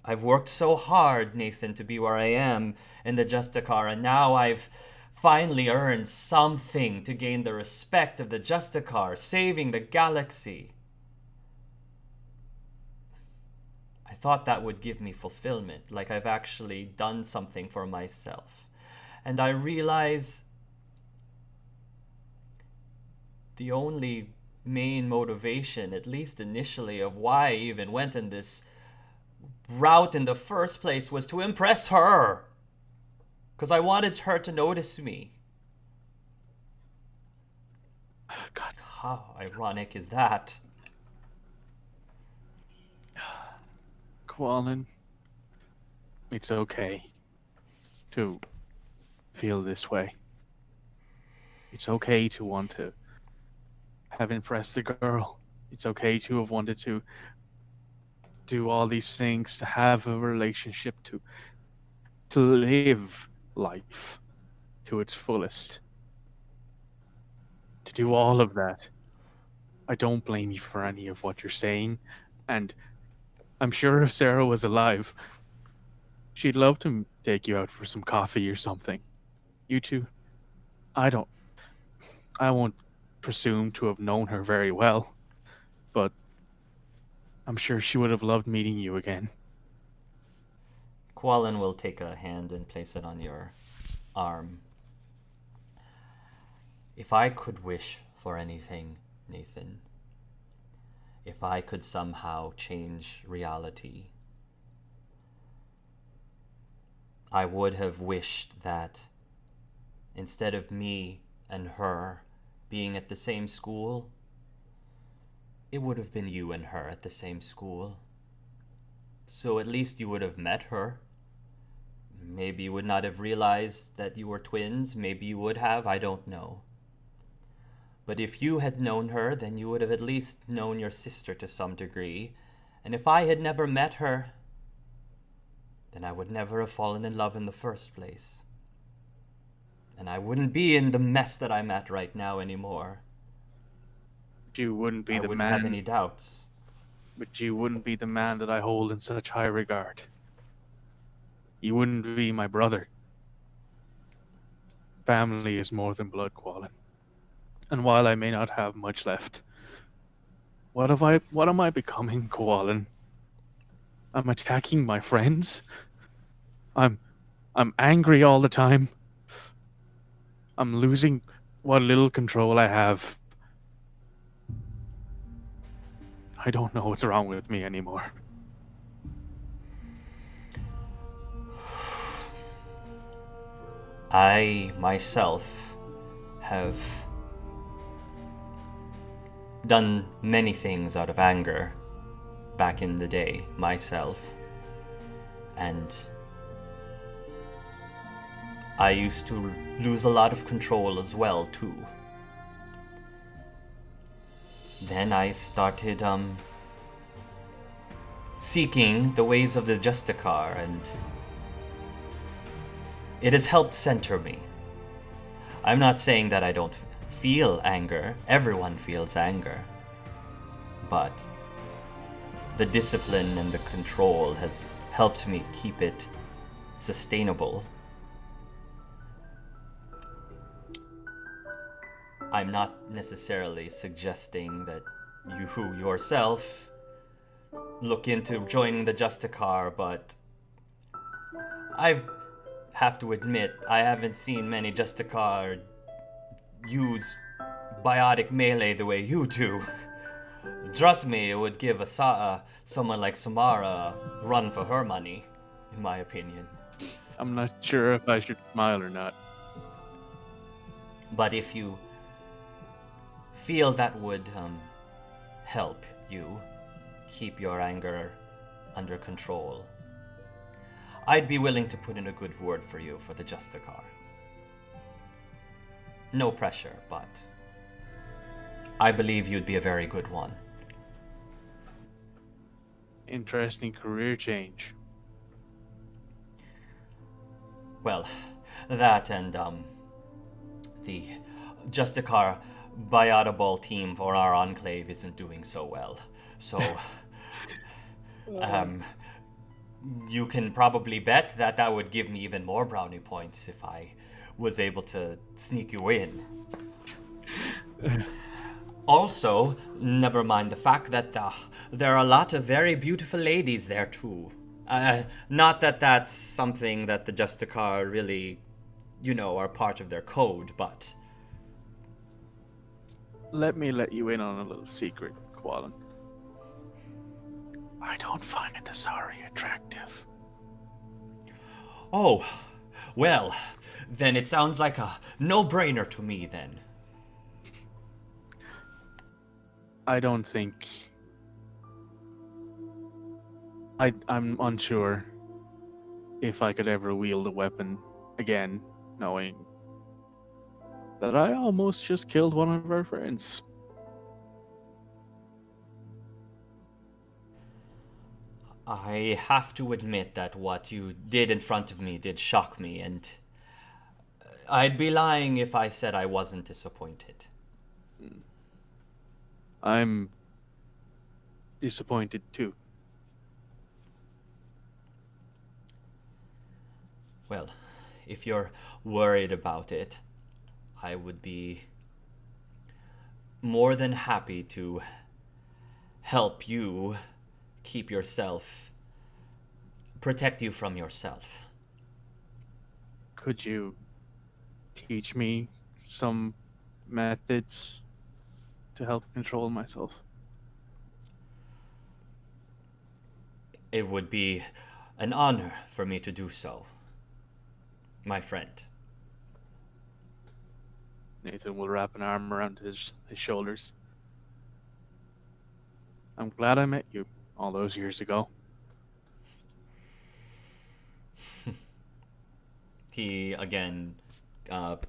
I've worked so hard, Nathan, to be where I am in the Justicar, and now I've finally earned something to gain the respect of the Justicar, saving the galaxy. I thought that would give me fulfillment, like I've actually done something for myself. And I realize the only main motivation, at least initially, of why I even went in this route in the first place was to impress her. Because I wanted her to notice me. God. How ironic is that? Quallen, it's okay to feel this way. It's okay to want to have impressed the girl. It's okay to have wanted to do all these things, to have a relationship, to live life to its fullest. To do all of that. I don't blame you for any of what you're saying, and I'm sure if Sarah was alive, she'd love to take you out for some coffee or something. You two, I won't presume to have known her very well, but I'm sure she would have loved meeting you again. Quallen will take a hand and place it on your arm. If I could wish for anything, Nathan, if I could somehow change reality, I would have wished that instead of me and her being at the same school, it would have been you and her at the same school. So at least you would have met her. Maybe you would not have realized that you were twins. Maybe you would have. I don't know. But if you had known her, then you would have at least known your sister to some degree. And if I had never met her, then I would never have fallen in love in the first place. And I wouldn't be in the mess that I'm at right now anymore. You wouldn't be I the wouldn't have man, any doubts. but you wouldn't be the man that I hold in such high regard. You wouldn't be my brother. Family is more than blood, Quallen. And while I may not have much left, what am I becoming, Quallen? I'm attacking my friends. I'm angry all the time. I'm losing what little control I have. I don't know what's wrong with me anymore. I myself have done many things out of anger back in the day myself, and I used to lose a lot of control as well too. Then I started seeking the ways of the Justicar, and it has helped center me. I'm not saying that I don't feel anger. Everyone feels anger. But the discipline and the control has helped me keep it sustainable. I'm not necessarily suggesting that you yourself look into joining the Justicar, but I have to admit, I haven't seen many Justicar use biotic melee the way you do. Trust me, it would give someone like Samara a run for her money, in my opinion. I'm not sure if I should smile or not. But if you feel that would help you keep your anger under control, I'd be willing to put in a good word for you for the Justicar. No pressure, but I believe you'd be a very good one. Interesting career change. Well, that and the Justicar Biotable team for our enclave isn't doing so well. So you can probably bet that that would give me even more brownie points if I was able to sneak you in. Also, never mind the fact that there are a lot of very beautiful ladies there too. Not that that's something that the Justicar really, are part of their code, but Let me let you in on a little secret, Quallen. I don't find Asari attractive. oh, well, then it sounds like a no-brainer to me then. I don't think... I'm unsure if I could ever wield a weapon again, knowing that I almost just killed one of our friends. I have to admit that what you did in front of me did shock me, and I'd be lying if I said I wasn't disappointed. I'm disappointed too. Well, if you're worried about it, I would be more than happy to help you keep yourself, protect you from yourself. Could you teach me some methods to help control myself? It would be an honor for me to do so, my friend. Nathan will wrap an arm around his shoulders. I'm glad I met you all those years ago. He again pats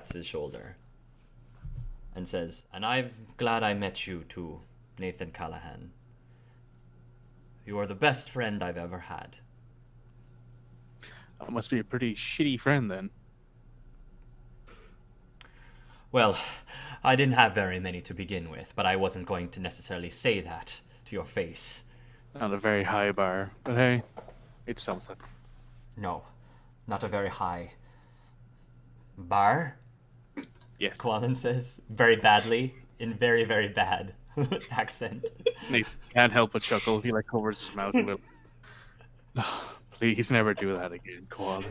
his shoulder and says, "And I'm glad I met you too, Nathan Callahan. You are the best friend I've ever had." That must be a pretty shitty friend then. Well, I didn't have very many to begin with, but I wasn't going to necessarily say that to your face. Not a very high bar, but hey, it's something. No, not a very high bar, Yes. Quallen says, very badly, in very, very bad accent. Nathan can't help but chuckle. He like covers his mouth a little. Please never do that again, Koala.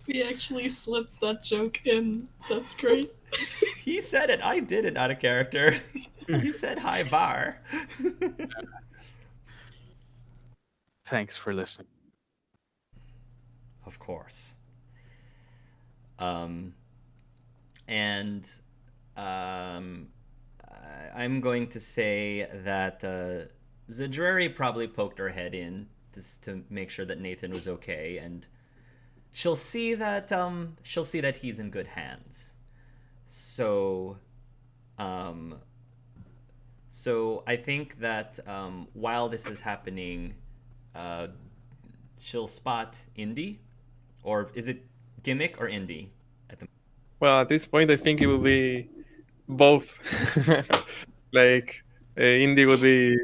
We actually slipped that joke in. That's great. He said it. I did it out of character. He said high bar. Thanks for listening. Of course. And I'm going to say that Zadruri probably poked her head in just to make sure that Nathan was okay, and she'll see that he's in good hands. So I think that while this is happening, she'll spot Indy, or is it Gimmick or Indy? Well, at this point, I think it will be both. Like, Indy would be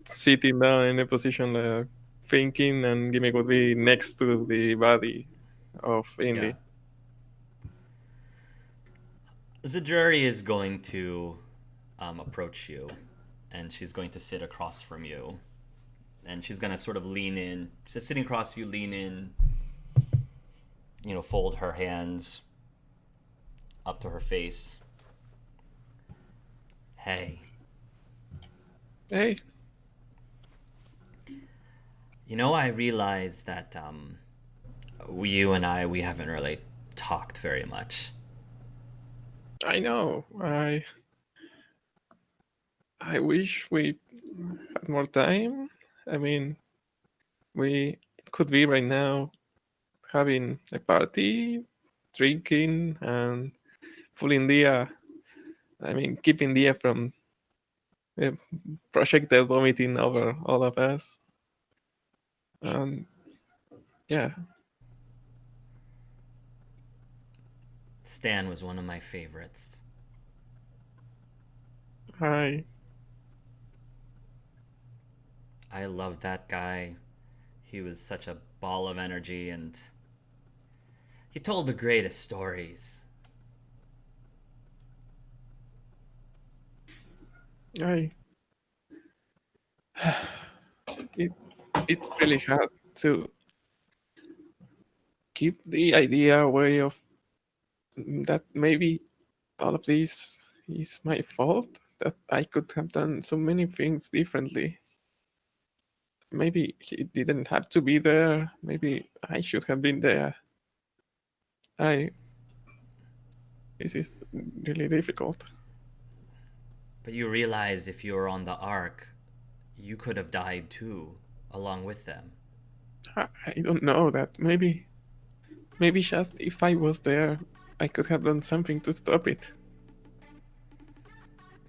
sitting down in a position thinking, and Gimmick would be next to the body of Indy. Yeah. Zadruri is going to approach you, and she's going to sit across from you, and she's going to sort of lean in. She's sitting across you, lean in, fold her hands up to her face. Hey. Hey. I realize that you and we haven't really talked very much. I know. I wish we had more time. I mean, we could be right now having a party, drinking, and fooling Dia. I mean, keeping Dia from projectile vomiting over all of us. Yeah. Stan was one of my favorites. Hi. I loved that guy. He was such a ball of energy, and he told the greatest stories. It's really hard to keep the idea away of that maybe all of this is my fault, that I could have done so many things differently. Maybe he didn't have to be there. Maybe I should have been there. This is really difficult. But you realize if you were on the Ark, you could have died too, along with them. I don't know that. Maybe just if I was there, I could have done something to stop it.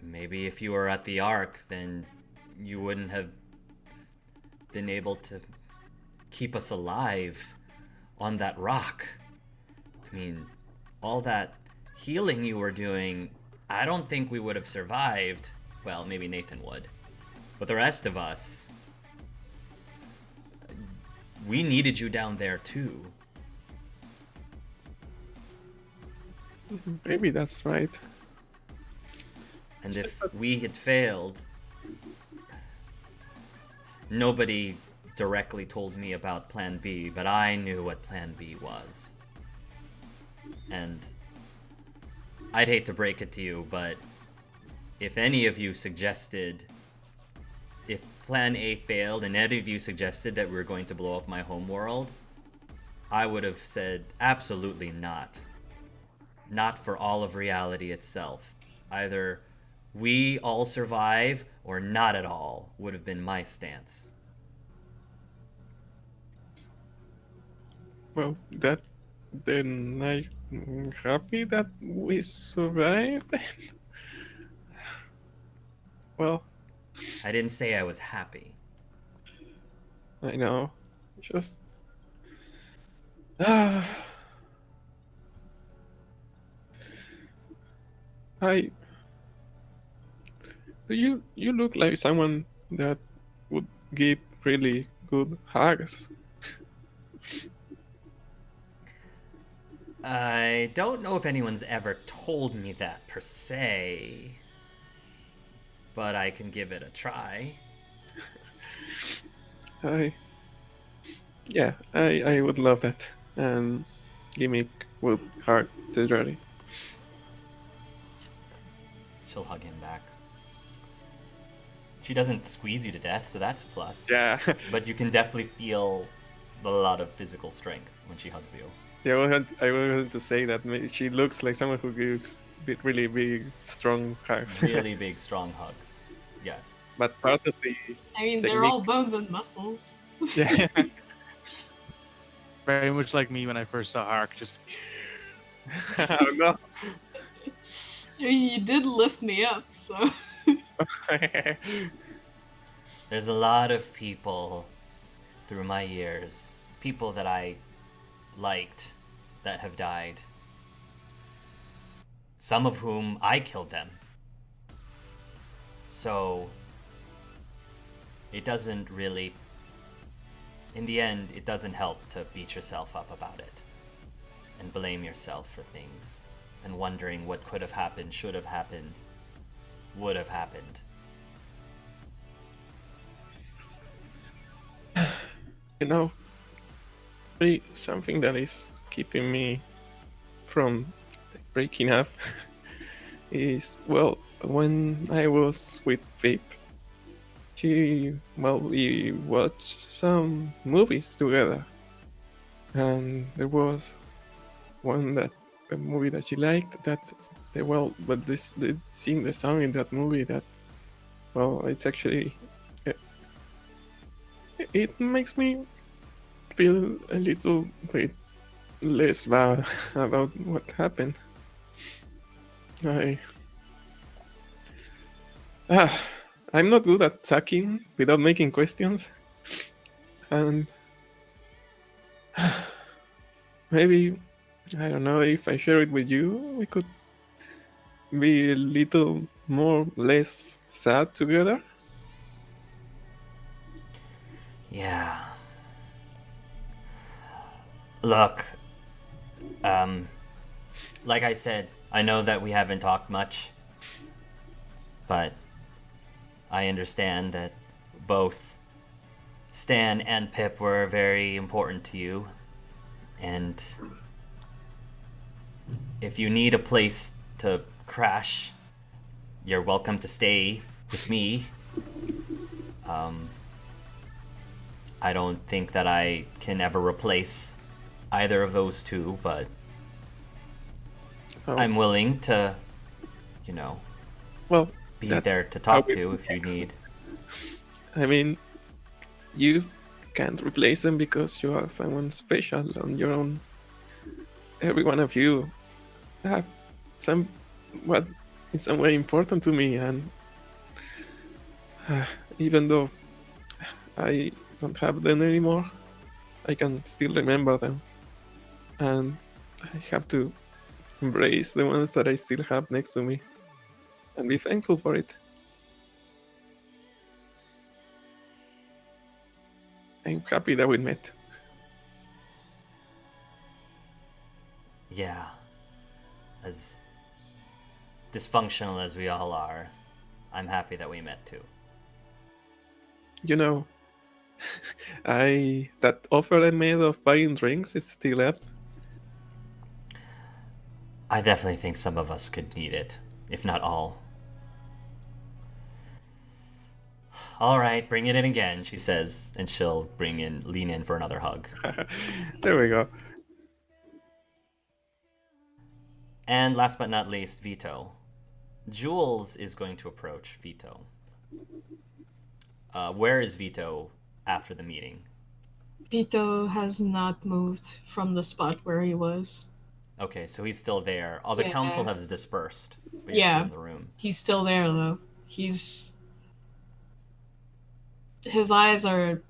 Maybe if you were at the Ark, then you wouldn't have been able to keep us alive on that rock. I mean, all that healing you were doing, I don't think we would have survived. Well, maybe Nathan would. But the rest of us, we needed you down there too. Maybe that's right. And if we had failed, nobody directly told me about Plan B, but I knew what Plan B was. And I'd hate to break it to you, but if any of you suggested, if Plan A failed and any of you suggested that we were going to blow up my homeworld, I would have said absolutely not. Not for all of reality itself. Either we all survive or not at all would have been my stance. Well, then I'm happy that we survived. Well, I didn't say I was happy. I know. Just I you look like someone that would give really good hugs. I don't know if anyone's ever told me that per se, but I can give it a try. I would love that. And Gimmick would hug Cedric. She'll hug him back. She doesn't squeeze you to death, so that's a plus. Yeah. But you can definitely feel a lot of physical strength when she hugs you. Yeah, I wanted to say that she looks like someone who gives really big, strong hugs. Really big, strong hugs. Yes. But part of the I mean, they're all bones and muscles. yeah, Very much like me when I first saw Hark. Just oh no. I mean, you did lift me up, so. There's a lot of people through my years, people that I liked, that have died. Some of whom I killed them. So it doesn't really, in the end, it doesn't help to beat yourself up about it and blame yourself for things and wondering what could have happened, should have happened, would have happened. You know, something that is keeping me from breaking up is, well, when I was with Vape, we watched some movies together, and there was a movie that she liked that they sing the song in that movie that, well, it's actually it makes me feel a little bit less bad about what happened. I'm not good at talking without making questions, and maybe, I don't know, if I share it with you, we could be a little less sad together. Yeah. Look, like I said, I know that we haven't talked much, but I understand that both Stan and Pip were very important to you, and if you need a place to crash, you're welcome to stay with me. I don't think that I can ever replace either of those two, but I'm willing to, well, be there to talk to if you need. I mean, you can't replace them because you are someone special on your own. Every one of you have what in some way important to me, and even though I don't have them anymore, I can still remember them, and I have to embrace the ones that I still have next to me and be thankful for it. I'm happy that we met. Yeah. As dysfunctional as we all are, I'm happy that we met too. You know, that offer I made of buying drinks is still up. I definitely think some of us could need it, if not all. All right, bring it in again, she says, and she'll lean in for another hug. There we go. And last but not least, Vito. Jules is going to approach Vito. Where is Vito after the meeting? Vito has not moved from the spot where he was. Okay, so he's still there. All the Yeah. council has dispersed, but you're Yeah. still in the room. He's still there though. His eyes are,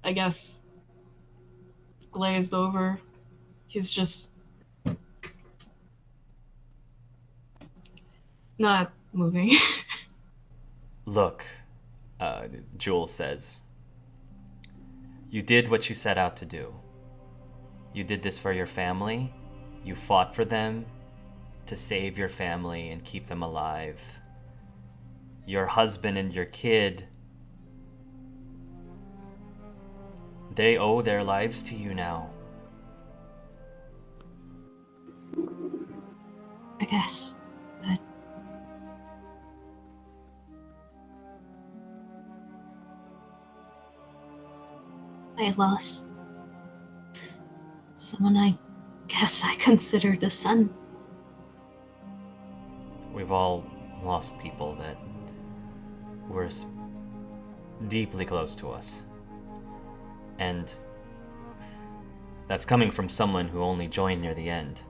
I guess, glazed over. He's just not moving. Look, Jules says, you did what you set out to do. You did this for your family. You fought for them to save your family and keep them alive. Your husband and your kid, they owe their lives to you now. I guess. But I lost someone I guess I considered a son. We've all lost people that were deeply close to us. And that's coming from someone who only joined near the end.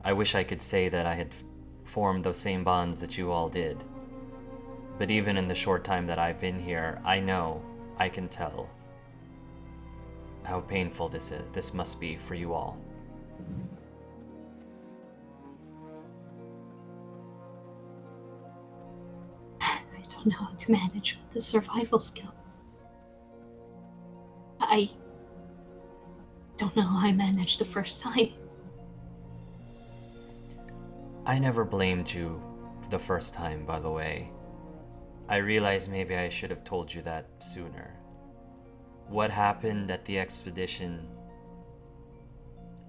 I wish I could say that I had formed those same bonds that you all did. But even in the short time that I've been here, I can tell how painful this must be for you all. I don't know how to manage with the survival skill. I don't know how I managed the first time. I never blamed you the first time, by the way. I realize maybe I should have told you that sooner. What happened at the expedition,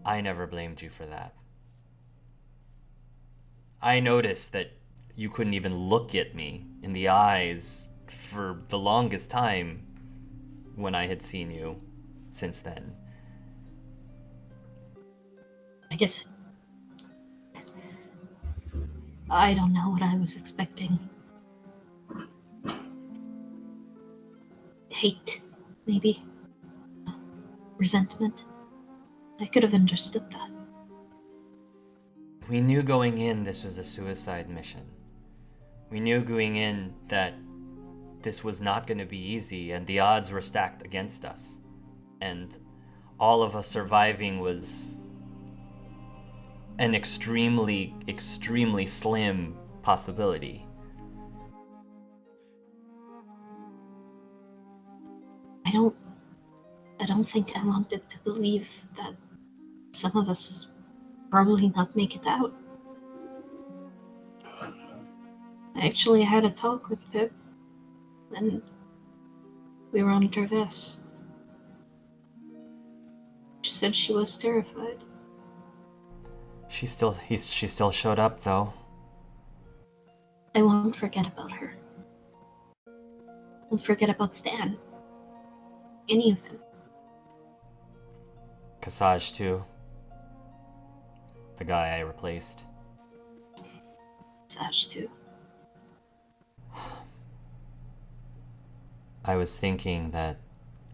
I never blamed you for that. I noticed that you couldn't even look at me in the eyes for the longest time when I had seen you since then. I guess I don't know what I was expecting. Hate, maybe. Resentment. I could have understood that. We knew going in this was a suicide mission. We knew going in that this was not going to be easy and the odds were stacked against us. And all of us surviving was an extremely, extremely slim possibility. I don't think I wanted to believe that some of us probably not make it out. I actually had a talk with Pip, and we were on Traverse. She said she was terrified. She still showed up though. I won't forget about her. Won't forget about Stan. Any of them. Cassage too. The guy I replaced. Sash too. I was thinking that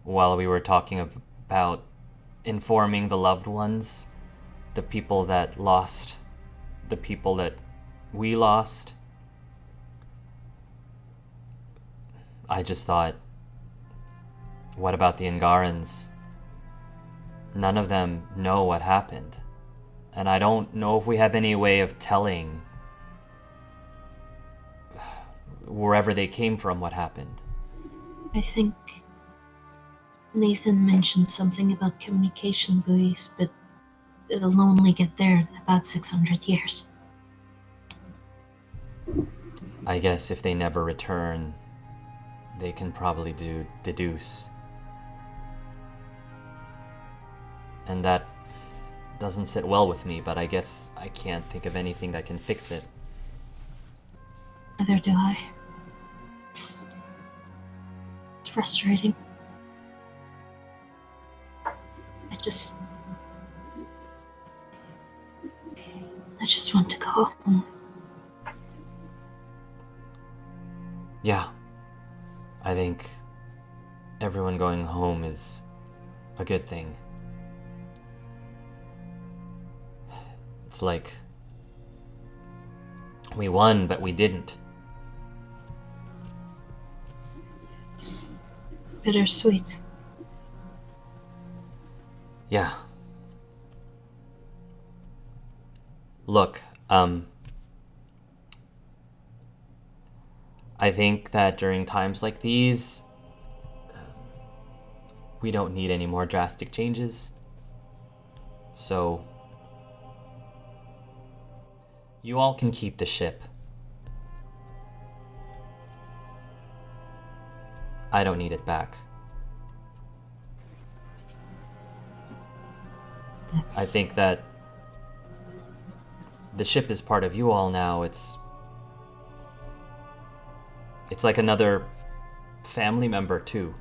while we were talking about informing the loved ones, the people that lost, the people that we lost, I just thought, what about the Angarans? None of them know what happened. And I don't know if we have any way of telling wherever they came from what happened. I think Nathan mentioned something about communication buoys, but it'll only get there in about 600 years. I guess if they never return, they can probably deduce. And that doesn't sit well with me, but I guess I can't think of anything that can fix it. Neither do I. It's frustrating. I just want to go home. Yeah. I think everyone going home is a good thing. It's like we won, but we didn't. It's bittersweet. Yeah. Look, I think that during times like these, we don't need any more drastic changes. So, you all can keep the ship. I don't need it back. I think that the ship is part of you all now. It's like another family member too.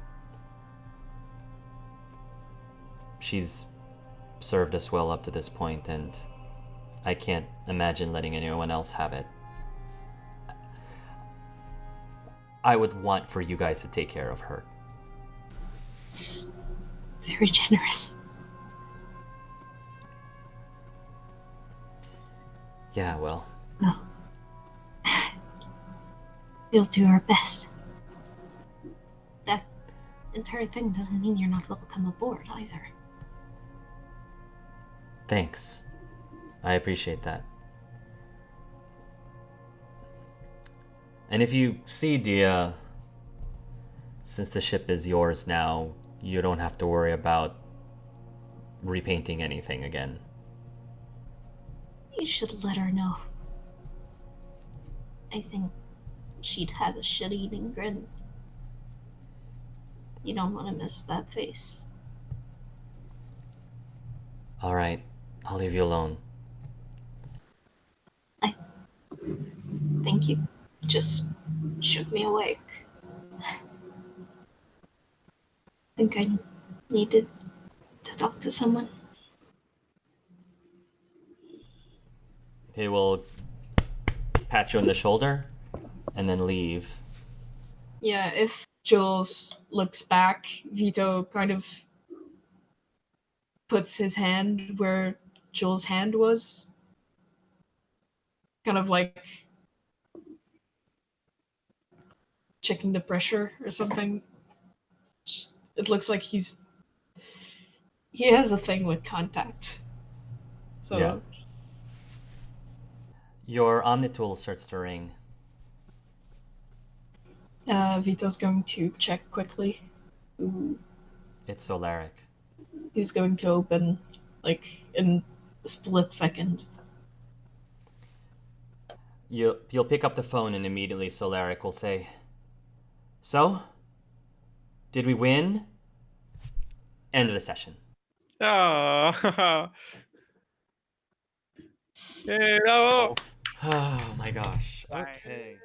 She's served us well up to this point, and I can't imagine letting anyone else have it. I would want for you guys to take care of her. It's very generous. Yeah, well, Well, we'll do our best. That entire thing doesn't mean you're not welcome aboard either. thanks. I appreciate that. And if you see Dia, since the ship is yours now, you don't have to worry about repainting anything again. You should let her know. I think she'd have a shit-eating grin. You don't want to miss that face. All right, I'll leave you alone. Thank you. Just shook me awake. I think I needed to talk to someone. He will pat you on the shoulder and then leave. Yeah, if Jules looks back, Vito kind of puts his hand where Jules' hand was. Kind of like checking the pressure or something. It looks like he has a thing with contact. So Yeah. Your Omnitool starts to ring. Vito's going to check quickly. Ooh. It's Solaric. He's going to open, like, in a split second. You'll pick up the phone and immediately Solaric will say, "So? Did we win?" End of the session. Oh. Hey, bravo. Oh my gosh. Right. Okay.